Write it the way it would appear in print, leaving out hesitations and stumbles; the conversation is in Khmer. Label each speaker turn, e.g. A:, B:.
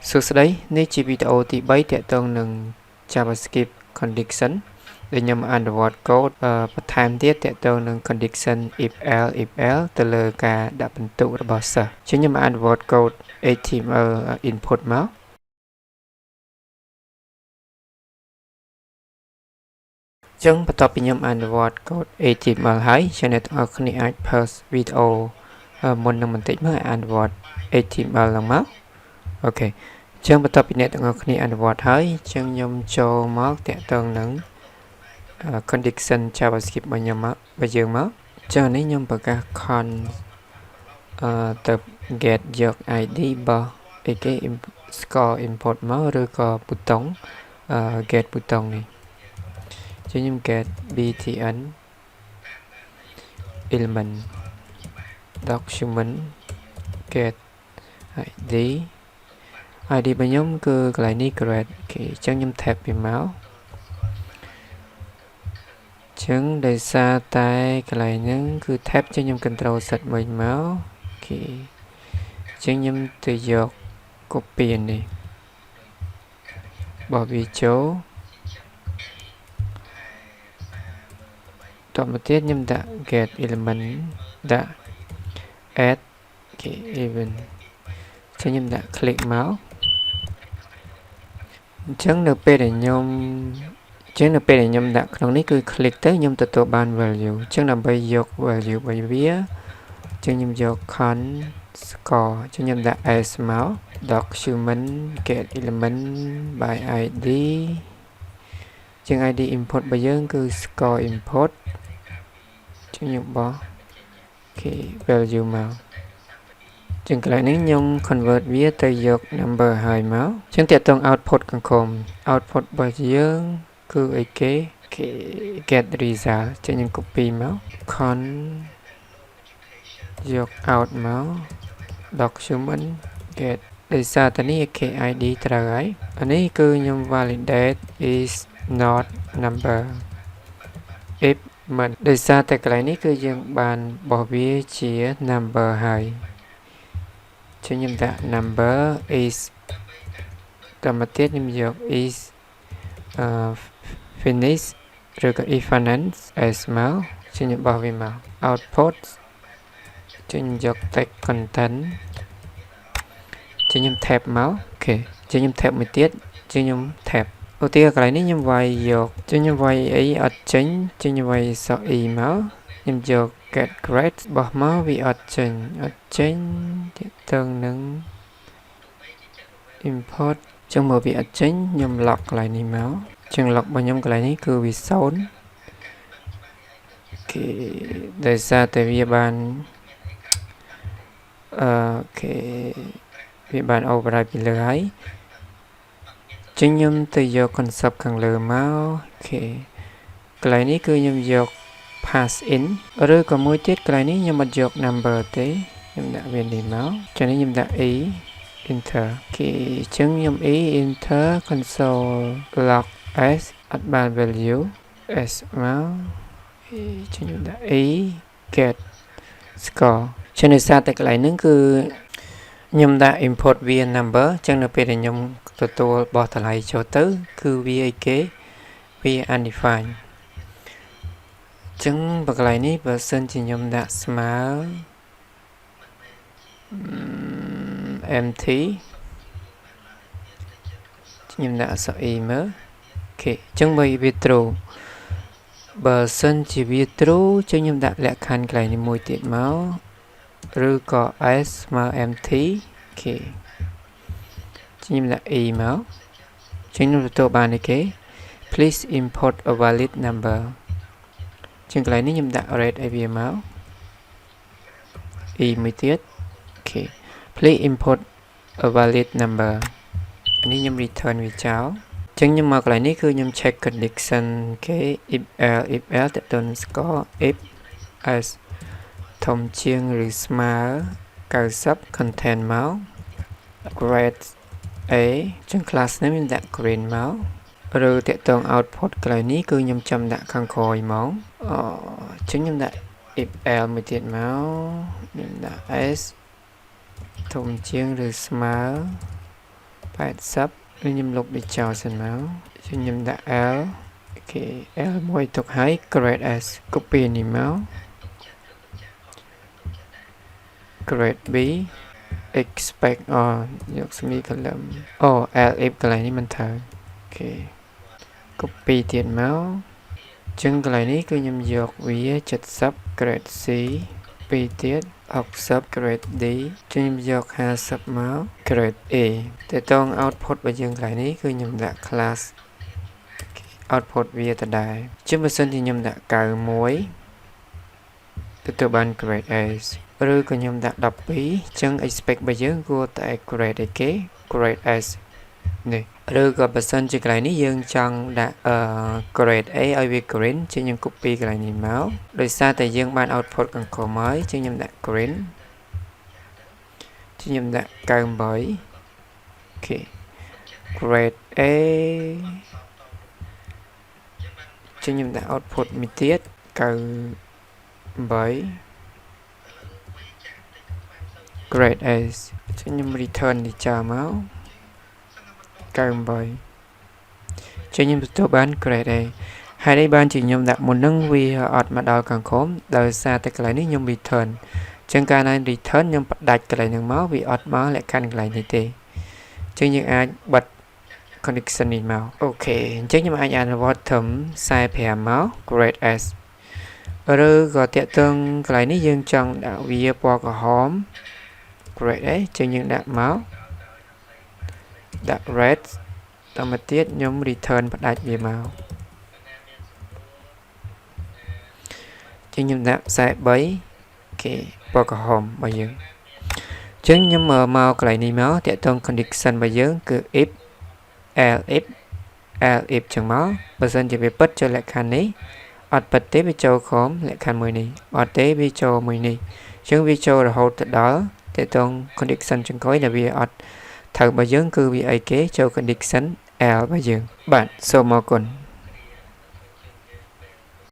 A: សួស្តីនេះជាវីដេអូទី3ទាក់ទងនឹង JavaScript condition ដែលខ្ញុំអនុវត្តកូដបន្ថែមទៀតទាក់ទងនឹង condition if else ទៅលើការដាក់ពិន្ទុរបស់សិស្សជាខ្ញុំអនុវត្តកូដ HTML input មកចឹងបន្ទាប់ពីខ្ញុំអនុវត្តកូដ HTML ហើយចឹងអ្នកទាំងអស់គ្នាអាច pause វីដេអូមុននឹងបន្តិចមកអនុវត្ត HTML ឡើងមកអូខេចឹងបន្ទាប់ពីអ្នកទាំងអស់គ្នាអនុវត្តហើយចឹងខ្ញុំចូលមកតាក់ទងនឹង condition JavaScript របស់ខ្ញុំមកយើងមកចឹងនេះខ្ញុំប្រកាស con ទៅ get យក ID របស់អីគេ score import មកឬក៏ប៊ូតុងget ប៊ូតុងនេះចឹងខ្ញុំ get btn element document get ID របស់ខ្ញុំគឺកន្លែងនេះ grade គេចឹងខ្ញុំ tab វាមកចឹងដោយសារតែកន្លែងហ្នឹងគឺ tab ចឹងខ្ញុំ control set មួយមកគេចឹងខ្ញុំទៅយក copy នេះបោះវាចូលតមកទៀតខ្ញុំដាក់ get element ដាក់ add គេ event ចឹងខ្ញុំដាក់ click មកអញ្ចឹងនៅពេលដែលខ្ញុំដាក់ក្នុងនេះគឺ click ទៅខ្ញុំទទួលបាន value អញ្ចឹងដើម្បីយក value របស់វាអញ្ចឹងខ្ញុំយក con score អញ្ចឹងខ្ញុំដាក់ s មក document get element by id អញ្ចឹង id input របស់យើងគឺ score input អញ្ចឹងខ្ញុំបោះគេ value មកចឹងកន្លែងនេះខ្ញុំ convert វាទៅយក number ហើយមកចឹងទាក់ទង output ខាងក្រោម output របស់យើងគឺអីគេ get result ចឹងខ្ញុំ copy មក con យក out មក document get ដោយសារតែនេះគេ id ត្រូវហើយអានេះគឺខ្ញុំ validate is not number if មិនដោយសារតែកន្លែងនេះគឺយើងបានបោះវាជា number ហើយចឹងខ្ញុំដាក់ number is តមកទៀតខ្ញុំយក is finish ឬក៏ if finance as មកចឹងខ្ញុំបោះវាមក output ចឹងខ្ញុំយក text content ចឹងខ្ញុំ tab មកអូខេចឹងខ្ញុំ tab មួយទៀតចឹងខ្ញុំ tab ឧទាហរណ៍កន្លែងនេះខ្ញុំវាយយកចឹងខ្ញុំវាយអីអត់ចេញចឹងខ្ញុំវាយសក់ e មកខ្ញុំយក get grade បោះមកវាអត់ចេញទាក់ទងនឹង import ចឹងមកវាអត់ចេញខ្ញុំ lock កន្លែងនេះមកចឹង lock របស់ខ្ញុំកន្លែងនេះគឺវា0គេដោយសារតែវាបានគេវាបាន override ពីលើហើយចឹងខ្ញុំទៅយក concept ខាងលើមកអូខេកន្លែងនេះគឺខ្ញុំយក pass in ឬក៏មួយទៀតកន្លែងនេះខ្ញុំអត់យក number ទេខ្ញុំដាក់វានេះមកចឹងនេះខ្ញុំដាក់ e enter គេចឹងខ្ញុំ e enter console log s អត់បាន value s មកចឹងខ្ញុំដាក់ e get score ចឹងដោយសារតែកន្លែងហ្នឹងគឺខ្ញុំដាក់ import វា number ចឹងនៅពេលដែលខ្ញុំទទួលបោះតម្លៃចូលទៅគឺវាអីគេវា undefined ចឹងបើកន្លែងនេះបើសិនជាខ្ញុំដាក់ស្មើ empty ខ្ញុំដាក់អក្សរ e មើលអូខេចឹងបើវា true បើសិនជាវា true ចឹងខ្ញុំដាក់លក្ខខណ្ឌកន្លែងនេះមួយទៀតមកឬក៏ s ស្មើ empty អូខេខ្ញុំដាក់ e មកចឹងខ្ញុំទទួលបានអីគេ please import a valid number ចឹងកន្លែងនេះខ្ញុំដាក់ rate ឲ្យវាមក e មួយទៀតអូខេ please import a valid number នេះខ្ញុំ return វាចោលចឹងខ្ញុំមកកន្លែងនេះគឺខ្ញុំ check condition គេ if else តើតើ score if as ធំជាងឬស្មើ90 content មក grade a ចឹង class name ខ្ញុំដាក់ green មកឬតើតើ output កន្លែងនេះគឺខ្ញុំចាំដាក់ខាងក្រោយមកចឹងខ្ញុំដាក់ if else មួយទៀតមកខ្ញុំដាក់ s ធំជាងឬស្មើ 80ខ្ញុំលុបវាចោលសិនមកខ្ញុំដាក់ L អូខេ L មួយទុកឲ្យ grade S copy នេះមក grade B expect យក semicolon elif កន្លែងនេះមិនត្រូវអូខេ copy ទៀតមកចឹងកន្លែងនេះគឺខ្ញុំយកវា70 grade C 2ទៀត60 grade D ខ្ញុំយក50មក grade A តែតង output របស់យើងកន្លែងនេះគឺខ្ញុំដាក់ class output វាដដែលជាបើសិនជាខ្ញុំដាក់91ទទួលបាន grade S ឬក៏ខ្ញុំដាក់12ចឹង expect របស់យើងគួរតែ grade អីគេ grade S នេះឬក៏បើសិនជាកន្លែងនេះយើងចង់ដាក់ grade A ឲ្យវា green ចឹងខ្ញុំ copy កន្លែងនេះមកដោយសារតែយើងបាន output ខាងក្រោមហើយចឹងខ្ញុំដាក់ green ចឹងខ្ញុំដាក់98អូខេ grade A ចឹងខ្ញុំដាក់ output មួយទៀត98 grade S ចឹងខ្ញុំ return នេះចោលមក98ចឹងខ្ញុំទទួលបាន grade A ហើយនេះបានជាខ្ញុំដាក់មុននឹងវាអត់មកដល់ខាងក្រោមដោយសារតែកន្លែងនេះខ្ញុំ return ចឹងកាលណា return ខ្ញុំផ្ដាច់កន្លែងហ្នឹងមកវាអត់មកលក្ខខណ្ឌកន្លែងនេះទេចឹងយើងអាចបិទ connection នេះមកអូខេអញ្ចឹងខ្ញុំអាចអនុវត្តត្រឹម45មក grade S ឬក៏តាក់ទងកន្លែងនេះយើងចង់ដាក់វាពណ៌ក្រហម grade A ចឹងយើងដាក់មកដាក់ red ដល់មកទៀតខ្ញុំ return ផ្ដាច់វាមកចឹងខ្ញុំដាក់43គេពណ៌ក្រហមរបស់យើងចឹងខ្ញុំមកកន្លែងនេះមកតាក់ទង condition របស់យើងគឺ if elif ចឹងមកបើសិនជាវាពិតចូលលក្ខខណ្ឌនេះអត់ពិតទេវាចូលក្រោមលក្ខខណ្ឌមួយនេះអត់ទេវាចូលមួយនេះចឹងវាចូលរហូតទៅដល់តាក់ទង condition ចុងក្រោយដែលវាអត់ត្រូវរបស់យើងគឺវាអីគេចូល condition L របស់យើងបាទសូមអរគុណ